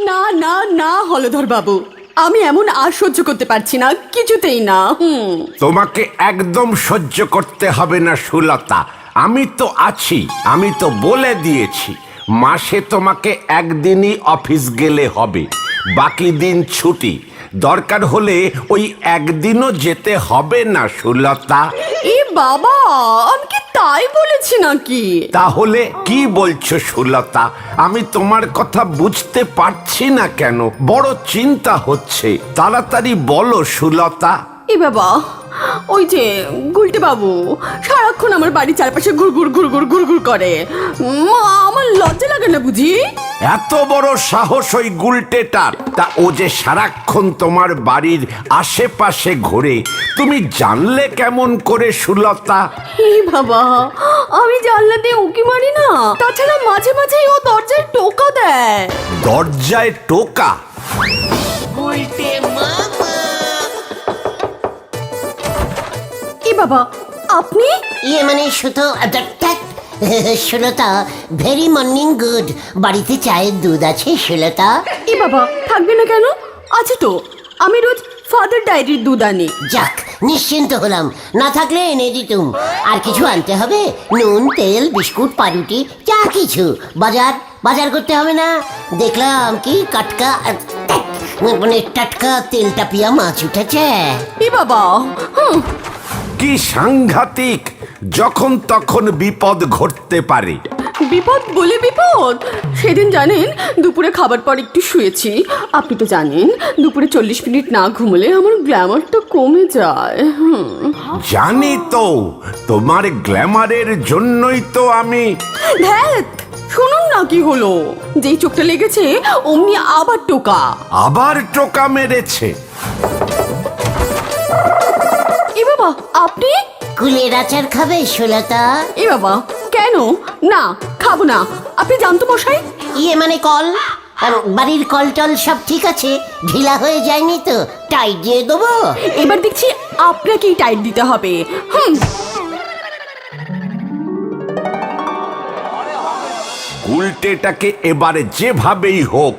না না না হলধর বাবু, আমি এমন আর সহ্য করতে পারছি না, কিছুতেই না। তোমাকে একদম সহ্য করতে হবে না সুলতা, আমি তো আছি। আমি তো বলে দিয়েছি মাসে তোমাকে একদিনই অফিস গেলে হবে, বাকি দিন ছুটি। দরকার হলে ওই একদিনও যেতে হবে না সুলতা। এ বাবা, আমি কি তাই বলেছি নাকি? তাহলে কি বলছো সুলতা? আমি তোমার কথা বুঝতে পারছি না কেন, বড় চিন্তা হচ্ছে। তাড়াতাড়ি বলো সুলতা। এ বাবা, ওই যে গুলটে বাবু সারাক্ষণ আমার বাড়ির চারপাশে ঘুরঘুর ঘুরঘুর ঘুরঘুর করে। আমার লজ্জা লাগে না বুঝি? এত বড় সাহস ওই গুলটেটার! তা ও যে সারাক্ষণ তোমার বাড়ির আশেপাশে ঘোরে, তুমি জানলে কেমন করে সুলতা? হে বাবা, আমি জানলা দিয়ে উঁকি মারি না। তাছাড়া মাঝে মাঝে ও দরজায় টোকা দেয়। দরজায় টোকা? এ বাবা, আপনি? ইয়ে মানে শুধু সুলতা, ভেরি মর্নিং গুড। বাড়িতে চায়ের দুধ আছে সুলতা? এ বাবা, থাকবে না কেন? আছে তো, আমি রোজ ফাদার ডায়েরির দুধ আনি। যাক, নিশ্চিন্ত হলাম। না থাকলে এনে দিতুম। আর কিছু আনতে হবে? নুন, তেল, বিস্কুট, পাউরুটি, যা কিছু। বাজার বাজার করতে হবে না? দেখলাম কি কাটকা মানে টাটকা তেলটা পিয়া মাছ উঠেছে। এ বাবা, কি সাংঘাতিক! যখন তখন বিপদ ঘটতে পারে। বিপদ বলে বিপদ? সেদিন জানেন, দুপুরে খাবার পর একটু শুয়েছি। আপনি তো জানেন দুপুরে 40 মিনিট না ঘুমলে আমার গ্ল্যামারটা কমে যায়। জানি তো, তোমার গ্ল্যামারের জন্যই তো আমি। ধ্যাত, শুনুন না কি হলো। যেই চোখটা লেগেছে অমনি আবার টোকা। আবার টোকা মেরেছে? এ বাবা, আপনি? কুলের আচার খাবে সুলতা? এ বাবা, কেন? না, খাবো না। আপনি জানতো মশাই? ইয়ে মানে কল, বাড়ির কল টল সব ঠিক আছে? ঢিলা হয়ে যায়নি তো? টাইট দিয়ে দেবো? এবার দেখছি আপনাকেই টাইট দিতে হবে। উল্টেটাকে এবারে যেভাবেই হোক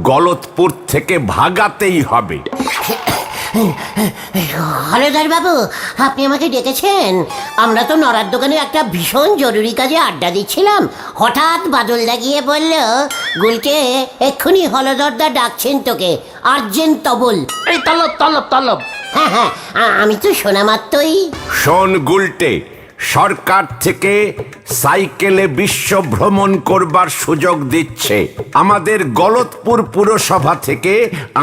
গলতপুর থেকে ভাগাতেই হবে। হলধর বাবু, আপনি আমাকে ডেকেছেন? আমরা তো নড়ার দোকানে একটা ভীষণ জরুরি কাজে আড্ডা দিচ্ছিলাম। হঠাৎ বাদলদা গিয়ে বলল, গুলকে এক্ষুনি হলধরদা ডাকছেন তোকে, আর্জেন্ট তবল। এই তলব তলব তলব। হ্যাঁ হ্যাঁ, আমি তো শোনা মাত্রই। শোন গুলটে, সরকার থেকে সাইকেলে বিশ্ব ভ্রমণ করবার সুযোগ দিচ্ছে। আমাদের গলতপুর পুরসভা থেকে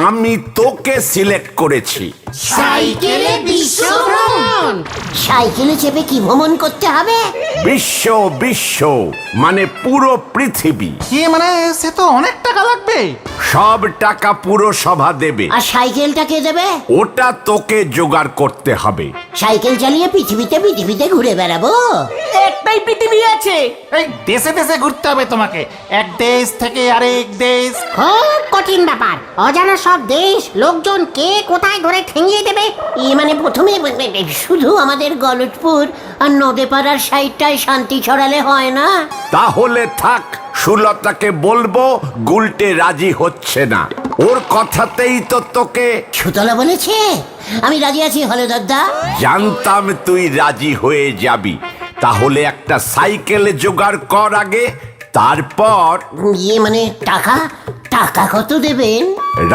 আমি তোকে সিলেক্ট করেছি। সাইকেলে বিশ্ব ভ্রমণ? সাইকেলে চেপে কি ভ্রমণ করতে হবে? বিশ্ব বিশ্ব মানে পুরো পৃথিবী। কি মানে? সে তো অনেক টাকা লাগবে। সব টাকা পুরসভা দেবে। আর সাইকেলটা কে দেবে? ওটা তোকে জোগাড় করতে হবে। সাইকেল চালিয়ে পৃথিবীতে ঘুরে বেড়াবো? একটাই পৃথিবী আছে। এই দেশে দেশে ঘুরতে হবে তোমাকে, এক দেশ থেকে আরেক দেশ। খুব কঠিন ব্যাপার। অজানা সব দেশ, লোকজন কে কোথায় ধরে ঠেঙিয়ে দেবে। মানে প্রথমে শুধু আমাদের গলতপুর আর নদেপাড়ার সাইডটায় শান্তি ছড়ালে হয় না? তাহলে থাক, সুলতাকে বলবো গুলটে রাজি হচ্ছে না। ওর কথাতেই তো তোকে। সুতলা বলেছে? আমি রাজি আছি হলধরদা। জানতাম তুই রাজি হয়ে যাবি। তাহলে একটা সাইকেলে জোগাড় কর আগে, তারপর। ইয়ে মানে টাকা? টাকা কত দেবেন?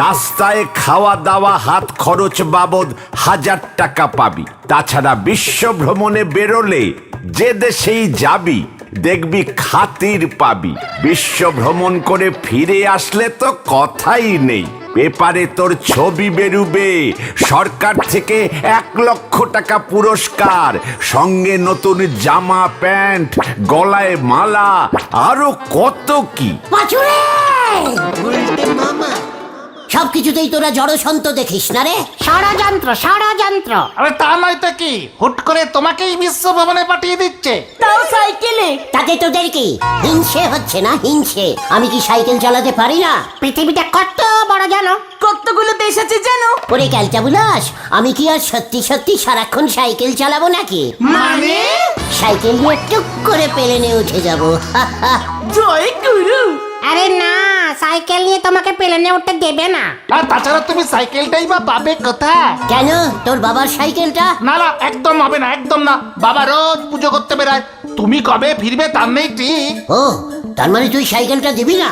রাস্তায় খাওয়া দাওয়া হাত খরচ বাবদ 1000 টাকা পাবি। তাছাড়া বিশ্ব ভ্রমণে বেরোলে যে দেশেই যাবি দেখবি খাতির পাবি। বিশ্ব ভ্রমণ করে ফিরে আসলে তো কথাই নেই, পেপারে তোর ছবি বেরুবে। সরকার থেকে 1 লক্ষ টাকা পুরস্কার, সঙ্গে নতুন জামা প্যান্ট, গলায় মালা, আরো কত কি। পাচুরে! সবকিছুতেই তোরা জড়সন্ত দেখিস না রে? ষড়যন্ত্র ষড়যন্ত্র। আরে তা নয় তো কি, হুট করে তোমাকেই বিশ্ব ভবনে পাঠিয়ে দিচ্ছে। তাও সাইকেলে। তাতে তোদের কি হিংসে হচ্ছে না? হিংসে? আমি কি সাইকেল চালাতে পারি না? পৃথিবীটা কত বড় জানো? কতগুলো দেশ আছে জানো? ওরে ক্যালটা বুলাস, আমি কি আর সত্যি সত্যি সারাক্ষণ সাইকেল চালাবো নাকি? মানে সাইকেল নিয়ে টুক করে প্লেনে উঠে যাব। জয় গুরু। আরে না, সাইকেল নিয়ে তোমাকে প্লেনে উঠতে দেবে না। আর তাছাড়া তুমি সাইকেলটাই বা পাবে কোথায়? কেন, তোর বাবার সাইকেলটা? না না, একদম হবে না, একদম না। বাবা রোজ পুজো করতে বেড়ায়, তুমি কবে ফিরবে তার নেই ঠিক। ও, তার মানে তুই সাইকেলটা দিবি না?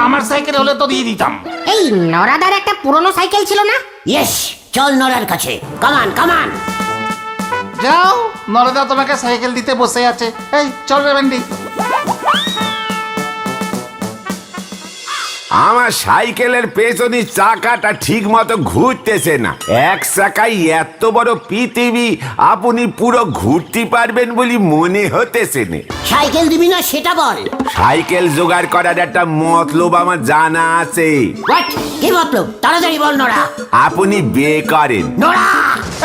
আমার সাইকেল হলে তো দিয়ে দিতাম। এই নরাদার একটা পুরনো সাইকেল ছিল না? ইয়েস, চল নড়ার কাছে। কামান কামান। যাও, নরদা তোমাকে সাইকেল দিতে বসে আছে। এই চল রে ভেন্ডি। আমার সাইকেলের পেছনে চাকাটা ঠিক মতো ঘুরতেছে না। এক চাকায় এত বড় পৃথিবী আপনি পুরো ঘুরতে পারবেন বলে মনে হতেছে না। সাইকেল দিবি না সেটা বল। সাইকেল জোগাড় করার একটা মতলব আমার জানা আছে। হোয়াট? কি মতলব? তাড়াতাড়ি বল নোরা। আপনি বিয়ে করেন। নোরা!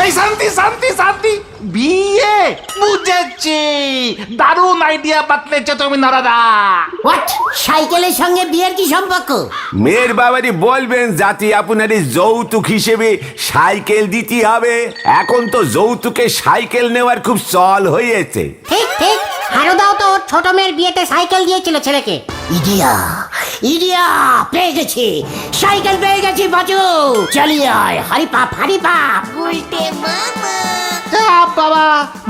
এই শান্তি শান্তি শান্তি, বিয়ে? বুঝেছি, দারুণ আইডিয়া বাতলেছো তুমি নরদা। হোয়াট? সাইকেলের সঙ্গে বিয়ের কি সম্পর্ক? মেয়ের বাবারই বলবেন যাতে আপনার এই যৌতুক হিসেবে সাইকেল দিতে হবে। এখন তো যৌতুকে সাইকেল নেওয়ার খুব চল হয়েছে। ঠিক ঠিক, হারুদাও তো ওর ছোট মেয়ের বিয়েতে সাইকেল দিয়েছিল ছেলেকে। ইডিয়া ইডিয়া, পেয়ে গেছি, সাইকেল পেয়ে গেছি। বাজু চালিয়ে আয়, হারি পাপ হারি পাপ। বাবা,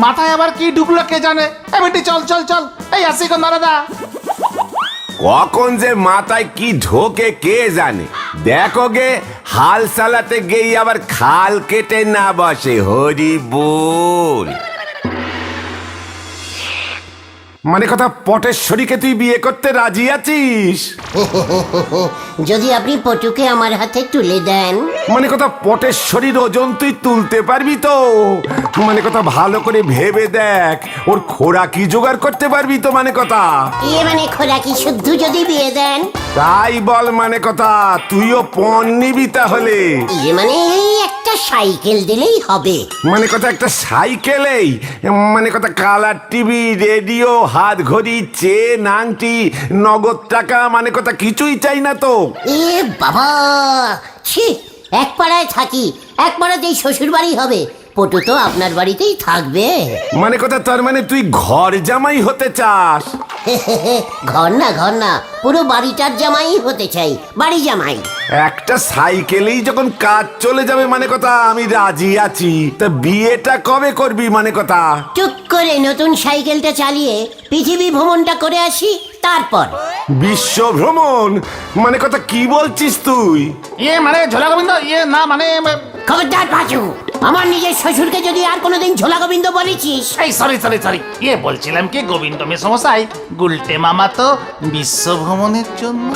মাথায় আবার কি ঢুকলো কে জানে। এই বেটি চল চল চল, এই আসি গো নরদা। কখন যে মাথায় কি ঢোকে কে জানে। দেখো গে, হাল চালাতে গিয়ে আবার খাল কেটে না বসে। হরি বল। মানে কথা, পটেশ্বরীকে তুই বিয়ে করতে রাজি আছিস? যদি আপনি পটুকে আমার হাতে তুলে দেন। মানে কথা, পটেশ্বরীর ওজন তুই তুলতে পারবি তো? মানে কথা, ভালো করে ভেবে দেখ, ওর খোরাকি জোগাড় করতে পারবি তো? মানে কথা, মানে খোরাকি শুদ্ধ যদি বিয়ে দেন। তাই বল। মানে কথা, তুইও পণ নিবি তাহলে? মানে এই একটা সাইকেল দিলেই হবে। মানে কথা, একটা সাইকেলেই? মানে কথা, কালার টিভি, রেডিও, হাত ঘড়ি, চেন, আংটি, নগদ টাকা, মানে কথা কিছুই চাই না তো? এ বাবা, ছি, এক পাড়ায় থাকি, এক পাড়াতেই শ্বশুর বাড়ি হবে। পটু তো আপনার বাড়িতেই থাকবে। মানে কথা, তার মানে তুই ঘর জামাই হতে চাস? ঘর না, পুরো বাড়িটার জামাই হতে চাই, বাড়ি জামাই। একটা সাইকেলেই যখন কাজ চলে যাবে, মানে কথা আমি রাজি আছি। তা বিয়েটা কবে করবি? মানে কথা, টুক করে নতুন সাইকেলটা চালিয়ে পৃথিবী ভ্রমণটা করে আসি, তারপর। বিশ্ব ভ্রমণ? মানে কথা কি বলছিস তুই? ইয়ে মানে ঝোলা গোবিন্দ, ইয়ে না মানে। খবরদার বাজু, আমার নিজের শ্বশুরকে যদি আর কোনোদিন ঝোলা গোবিন্দ বলেছিস। এই সরি সরি সরি, ইয়ে বলছিলাম কি গোবিন্দ মেসমশাই, গুলটে মামা তো বিশ্ব ভ্রমণের জন্য।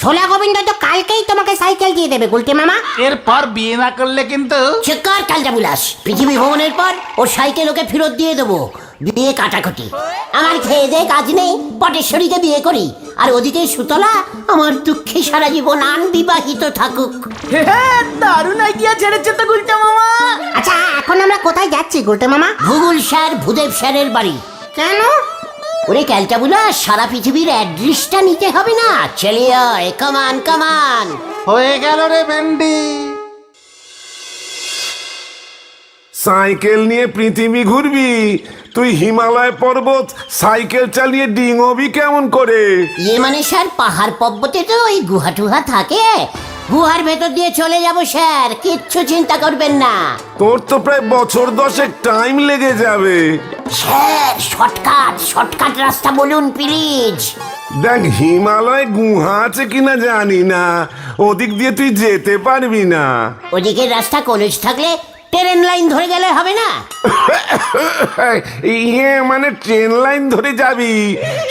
ছোলা গোবিন্দ তো কালকেই তোমাকে সাইকেল দিয়ে দেবে গুলটে মামা। এরপর বিয়ে না করলে কিন্তু। চেকার কালটা বুলাস, পৃথিবী ভ্রমণের পর ওর সাইকেল ওকে ফেরত দিয়ে দেবো। বিয়ে কাটাকুটি আমার খেয়ে দে কাজ নেই, পটেশ্বরীকে বিয়ে করি। আর ওদিকে সুতলা আমার দুঃখে সারা জীবন আনবিবাহিত থাকুক। দারুণ আইডিয়া ছেড়েছে তো গুলটা মামা। আচ্ছা, এখন আমরা কোথায় যাচ্ছি গুলটে মামা? ভূগোল স্যার, ভূদেব স্যারের বাড়ি। কেন? ওরে ক্যালটাবুলা, সারা পৃথিবীর অ্যাড্রেসটা নিতে হবে না? চলে আয়, কামান কামান। হয়ে গেল রে ভেন্ডি। সাইকেল নিয়ে পৃথিবী ঘুরবি? তুই হিমালয় পর্বত সাইকেল চালিয়ে ডিঙবি কেমন করে? মানে স্যার, পাহাড় পর্বতে তো ওই গুহা টুহা থাকে, গুহার ভেতর দিয়ে চলে যাব স্যার, কিচ্ছু চিন্তা করবেন না। তোর তো প্রায় বছর 10 টাইম লেগে যাবে। স্যার, শর্টকাট রাস্তা বলুন প্লিজ। দেখ, হিমালয় গুহা আছে কিনা জানি না, ওদিক দিয়ে তুই যেতে পারবি না। ওদিকের রাস্তা কলেজ থাকলে ট্রেন লাইন ধরে গেলে হবে না? মানে ট্রেন লাইন ধরে যাবি?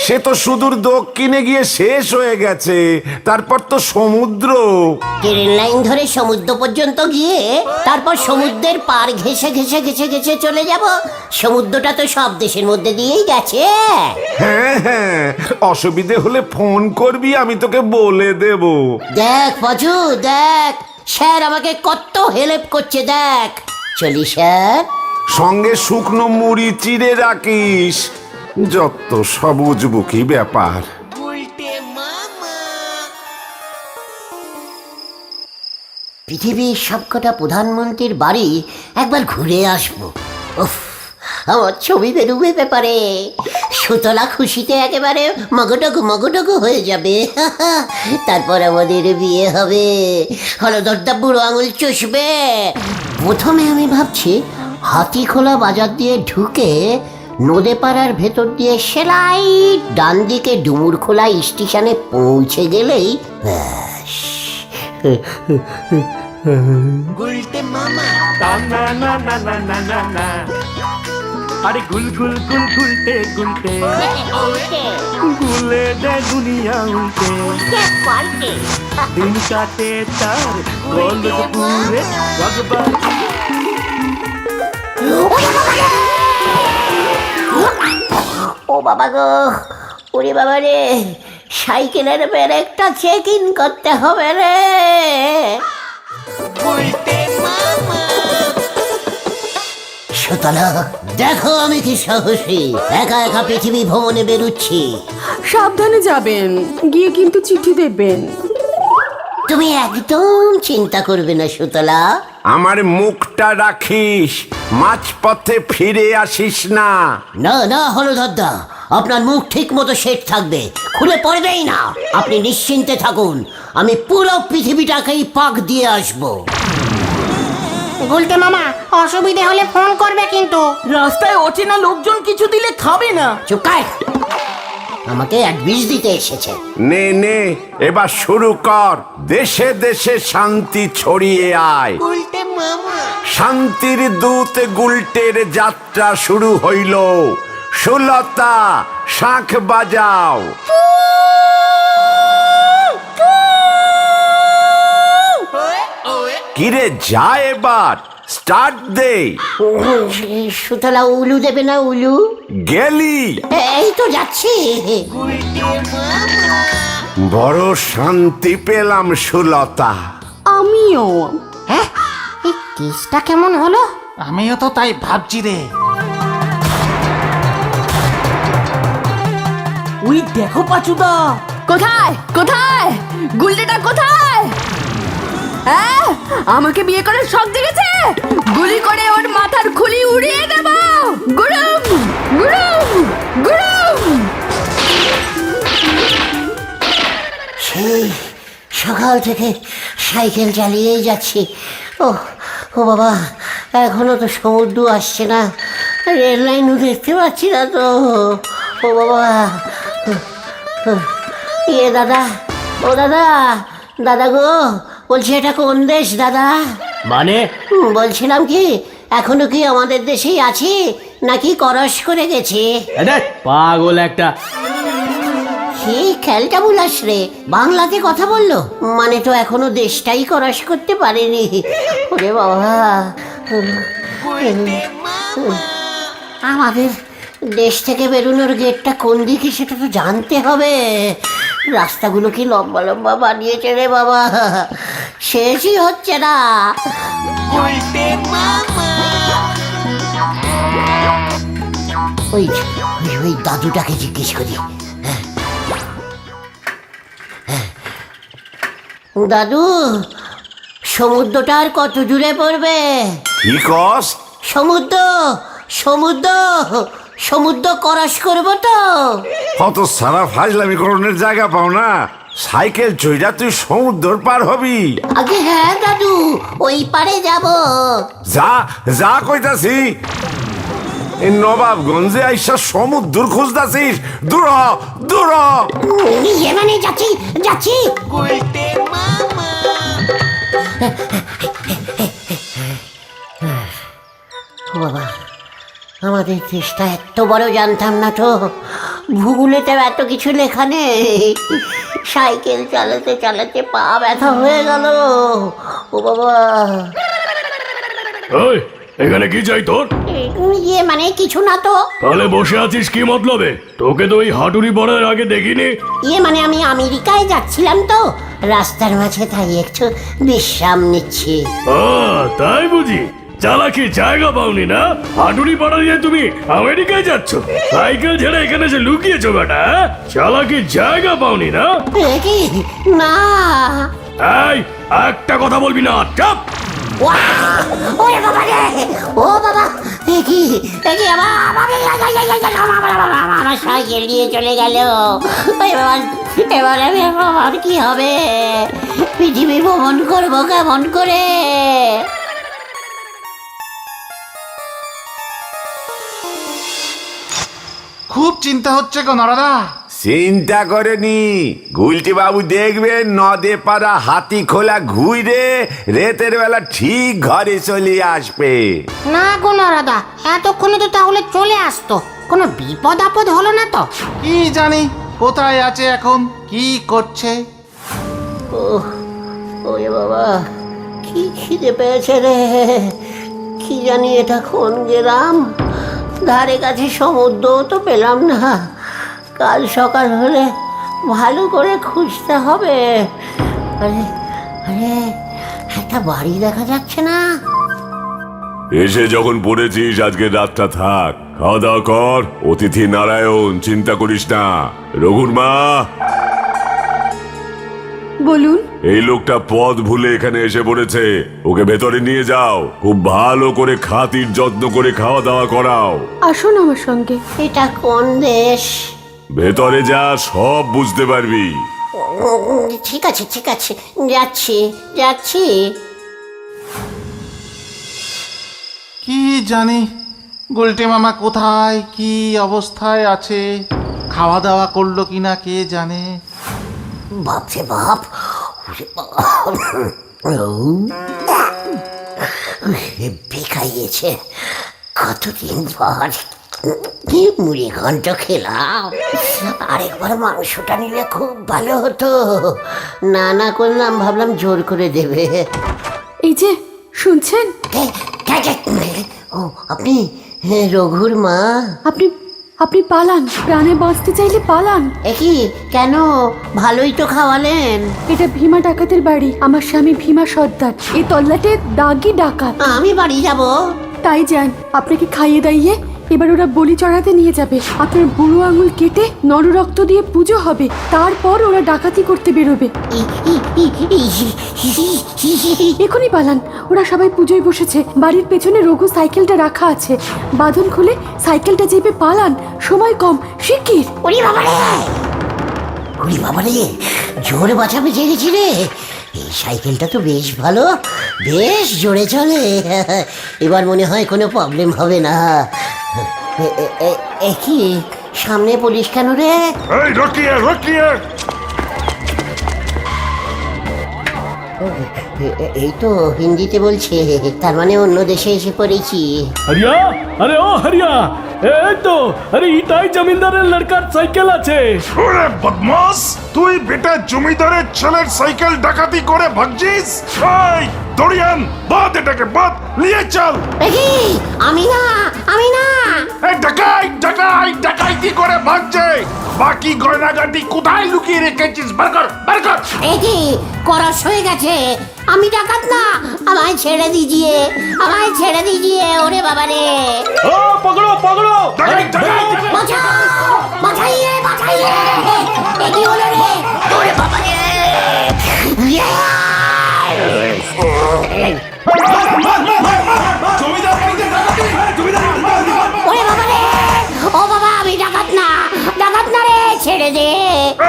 সে তো সুদূর দক্ষিণে গিয়ে শেষ হয়ে গেছে, তারপর তো সমুদ্র। ট্রেন লাইন ধরে সমুদ্র পর্যন্ত গিয়ে তারপর সমুদ্রের পার ঘেসে ঘেসে ঘেসে ঘেসে চলে যাব। সমুদ্রটা তো সব দেশের মধ্যে দিয়েই গেছে। হ্যাঁ, অসুবিধে হলে ফোন করবি, আমি তোকে বলে দেব। দেখ পাচু, দেখ স্যার আমাকে কত হেল্প করছে, দেখ। চলি স্যার। সঙ্গে শুকনো মুড়ি চিড়ে রাখিস। যত সবুজ বুকি ব্যাপার। পৃথিবীর সবকটা প্রধানমন্ত্রীর বাড়ি একবার ঘুরে আসবো। উফ, আমার ছবি বেরোবে ব্যাপারে। সুতলা খুশিতে একেবারে মগডগু হয়ে যাবে। তারপর আমাদের বিয়ে হবে, হলদরদা বুড়ো আঙুল চষবে। প্রথমে আমি ভাবছি হাতিখোলা বাজার দিয়ে ঢুকে নদেপাড়ার ভেতর দিয়ে সেলাই ডান দিকে ডুমুরখোলা স্টেশনে পৌঁছে গেলেই ব্যাস। আরে গুল গুল গুল গুলটে গুলটে গুলে দে দুনিয়া উল্টে দিন কাটে তার গোলপুরে ভগবান। ও বাবা গো, ওরে বাবা রে, সাইকেলের ব্রেকটা চেক ইন করতে হবে রে। সুতলা, দেখো আমি কি সাহসী, একা একা পৃথিবী ভ্রমণে বেরুচ্ছি। সাবধানে যাবেন, গিয়ে কিন্তু চিঠি দেবেন। তুমি একদম চিন্তা করবে না সুতলা। আমার মুখটা রাখিস, মাঝপথে ফিরে আসিস না। না না হলধরদা, আপনার মুখ ঠিক মতো সেট থাকবে, খুলে পড়বেই না। আপনি নিশ্চিন্তে থাকুন, আমি পুরো পৃথিবীটাকেই পাক দিয়ে আসবো। গুলটে মামা, অসুবিধে হলে ফোন করবে কিন্তু। রাস্তায় অচেনা লোকজন কিছু দিলে খাবে না। চুপ কর, আমাকে অ্যাডভিস দিতে এসেছে। নে নে, এবার শুরু কর। দেশে দেশে শান্তি ছড়িয়ে আয়। শান্তির দূত গুলটের যাত্রা শুরু হইল। সুলতা, শাঁখ বাজাও। কিরে, যা এবার স্টার্ট দে। সুতলা, উলু দেবে না? উলু গেলি? এই তো যাচ্ছি। বড় শান্তি পেলাম সুলতা। আমিও। হ্যাঁ, এই কেসটা কেমন হলো? আমিও তো তাই ভাবছি রে। ওই দেখো পাচুদা। কোথায় কোথায় গুলটেটা কোথায়? হ্যাঁ, আমাকে বিয়ে করার শখ জেগেছে। গুলি করে ওর মাথার খুলি উড়িয়ে দেব। গুরুম গুরুম গুরুম। সেই সকাল থেকে সাইকেল চালিয়েই যাচ্ছি। ও বাবা, এখনো তো সমুদ্র আসছে না, রেল লাইনও দেখতে পাচ্ছি না তো। ও বাবা, দাদা, ও দাদা, দাদা গো, বলছি এটা কোন দেশ দাদা? মানে বলছিলাম কি, এখনো কি আমাদের দেশেই আছি নাকি করস করে গেছে? পাগল একটা। কি খেলটা বুলাস রে, বাংলাতে কথা বললো মানে তো এখনো দেশটাই করস করতে পারেনি। ওরে বাবা, আমাদের দেশ থেকে বেরোনোর গেটটা কোন দিকে সেটা তো জানতে হবে। রাস্তাগুলো কি লম্বা লম্বা বানিয়েছে রে বাবা, শেষই হচ্ছে না। ওই ওই দাদুটাকে জিজ্ঞেস করি। দাদু, সমুদ্রটা আর কত দূরে পড়বে? কি কস? সমুদ্র সমুদ্র সমুদ্র ক্রস করবো তো। কত সারা ফাজলামি করণের জায়গা পাও না। সাইকেল চইরা তুই সমুদ্র পার হবি? আগে হ্যাঁ দাদু, ওই পারে যাব। যা যা কইতাছি। এই নবাবগঞ্জে আইসা সমুদ্র খুঁজতাছিস? দূর হ, দূর হ। ইয়ে মানে যাচ্ছি যাচ্ছি। বাবা, আমাদের দেশটা এত বড় জানতাম না তো। ভূগোলেতে এত কিছু লেখা নেই। সাইকেল চালাতে চালাতে পা ব্যথা হয়ে গেল। ও বাবা, ওই এখানে কি চাই তোর? ইয়ে মানে কিছু না তো। তাহলে বসে আছিস কি মতলবে? তোকে তো ওই হাঁটুরি পড়ার আগে দেখিনি। ইয়ে মানে আমি আমেরিকায় যাচ্ছিলাম তো, রাস্তার মাঝে তাই একটু বিশ্রাম নিচ্ছি। তাই বুঝি? চালাকি জায়গা পাওনি না? হাঁটুরি পাড়া দিয়ে তুমি আমেরিকায় যাচ্ছ? সাইকেল ছেড়ে এখানে এসে লুকিয়েছো বেটা? চালাকি জায়গা পাওনি না? কি না, এই একটা কথা বলবি না, চাপ। ওরে বাবা রে, ও বাবা, কি আমার সাইকেল নিয়ে চলে গেল। এবার আমি আমার কি হবে? পৃথিবী ভ্রমণ করবো কেমন করে? খুব চিন্তা হচ্ছে গো নরদা। চিন্তা করেনি, গুলটি বাবু দেখবেন নদে পাড়া হাতি খোলা ঘুরে রেতের বেলা ঠিক ঘরে চলে আসবে। না গো নরাদা, এতক্ষণে তো তাহলে চলে আসতো। কোনো বিপদ আপদ হলো না তো? কি জানি কোথায় আছে এখন, কি করছে। ওরে বাবা, কি খিদে পেয়েছে রে। কি জানি এটা কোন গ্রাম? ধারে কাছে সমুদ্র তো পেলাম না। কাল সকাল হলে ভালো করে খুঁজতে হবে। আরে আরে, একটা বাড়ি দেখা যাচ্ছে না? এসে যখন পড়েছিস আজকে রাতটা থাক, খাওয়া দাওয়া কর। অতিথি নারায়ণ, চিন্তা করিস না। রঘুর মা, বলুন। এই লোকটা পথ ভুলে এখানে এসে পড়েছে, ওকে ভেতরে নিয়ে যাও। খুব ভালো করে খাতির যত্ন করে খাওয়া দাওয়া করাও। আসুন আমার সঙ্গে। এটা কোন দেশ? ভেতরে যা, সব বুঝতে পারবি। ঠিক আছে ঠিক আছে, যাচ্ছি যাচ্ছি। কি জানি গুলটে মামা কোথায়, কি অবস্থায় আছে, খাওয়া দাওয়া করলো কিনা কে জানে। বাপরে বাপ, হেব্বি খাইয়েছে। কতদিন পর কি মুড়ি ঘন্ট খেলাম। আরেকবার মাংসটা নিলে খুব ভালো হতো। না না করলাম, ভাবলাম জোর করে দেবে। এই যে শুনছেন, ও আপনি রঘুর মা? আপনি আপনি পালান, প্রাণে বাঁচতে চাইলে পালান। একই কেন? ভালোই তো খাওয়ালেন। এটা ভীমা ডাকাতের বাড়ি। আমার স্বামী ভীমা সর্দার এই তল্লাটে দাগি ডাকাত। আমি বাড়ি যাব? তাই যান, আপনাকে খাইয়ে দাইয়ে এবার ওরা বলি চড়াতে নিয়ে যাবে। আপনার বুড়ো আঙুল কেটে নররক্ত দিয়ে পুজো হবে, তারপর ওরা ডাকাতি করতে বেরোবে। এখনই পালান, ওরা সবাই পুজোয় বসেছে। বাড়ির পেছনে রঘু সাইকেলটা রাখা আছে, বাঁধন খুলে সাইকেলটা চেপে পালান, সময় কম, শিগগির। ওরে বাবারে, ওরে বাবারে, জোরে বাঁচাবে জেগেছি রে। এই সাইকেলটা তো বেশ ভালো, বেশ জোরে চলে। এবার মনে হয় কোনো প্রবলেম হবে না। কি সামনে পুলিশ কেন রে? এই রকিয়ে রকিয়ে, এই তো হিন্দিতে বলছে, তার মানে অন্য দেশে এসে পড়েছি। হরিয়া, আরে ও হরিয়া, এই তো, আরে ইটাই জমিদারের লড়কার সাইকেল আছে। ওরে বদমাস, তুই বেটা জমিদারের ছেলের সাইকেল ডাকাতি করে ভাগছিস? এই দড়িয়ান, বাদ এটাকে, বাদ, নিয়ে চল। আমি না, আমি না। এই ডাকাই ডাকাই ডাকাইতি করে ভাগছে। বাকি গয়নাগাটি কোথায় লুকিয়ে রেখেছিস? বার কর, বার কর। কি করস হয়ে গেছে? আমি ডাকাত না, আমায় ছেড়ে দিজিয়ে, আমায় ছেড়ে দিজিয়ে। ওরে বাবা রে, ও পকড়ো পকড়ো, ডাকাই ডাকাই। বাঁচাও, বাঁচাইয়ে বাঁচাইয়ে। কি হলো রে? ওরে বাবা রে, ওরে বাবা রে, ও বাবা, আমি ডাকাত না, ডাকাত না রে, ছেড়ে দে।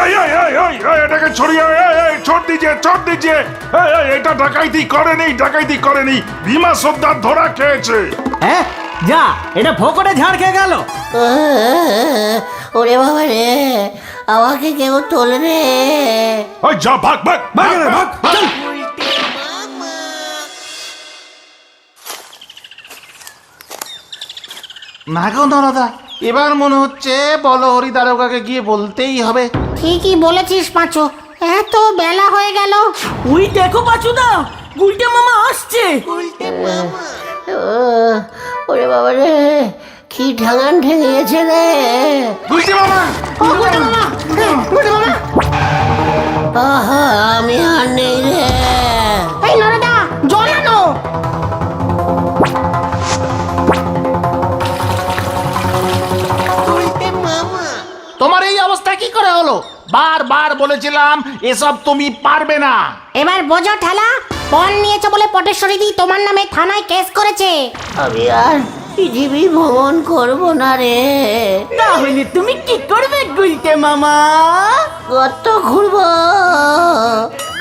এই এই এই এই এই, এটাকে ছড়িয়ে, এই এই ছোট দিজিয়ে, ছোট দিজিয়ে। এই এই, এটা ডাকাইতি করেনি, ডাকাইতি করেনি। ভীমা সর্দার ধরা খেয়েছে। হ্যাঁ, যা, এটা ফোকরে ঝাড় খেয়ে গেল। ওরে বাবা রে, আমাকে কেউ তোলে রে। ওই যা, ভাগ ভাগ ভাগ ভাগ। না গো নরদা, এবার মনে হচ্ছে বলো হরি দারোগাকে গিয়ে বলতেই হবে। ঠিকই বলেছিস পাঁচু, এত বেলা হয়ে গেল। ওই দেখো পাচুদা, গুলটে মামা আসছে। ওরে বাবা রে, কি ঢাঙান ঠেঙিয়েছে রে। গুলটে মামা, ও গুলটে মামা, গুলটে মামা। আহা, আমি আর নেই রে। এই নরদা, জল আনো। তোমার এই অবস্থা কি করে হলো? বারবার বলেছিলাম এসব তুমি পারবে না। এবার বোঝো ঠেলা, পণ নিয়েছো বলে পটেশ্বরী দি তোমার নামে থানায় কেস করেছে। আমি আর পৃথিবী ভ্রমণ করব না রে। তাহলে তুমি কি করবে গুলটে মামা? কত ঘুরবো।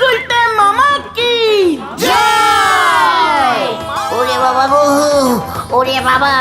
গুলটে মামা কি ওরে বাবা গো, ওরে বাবা।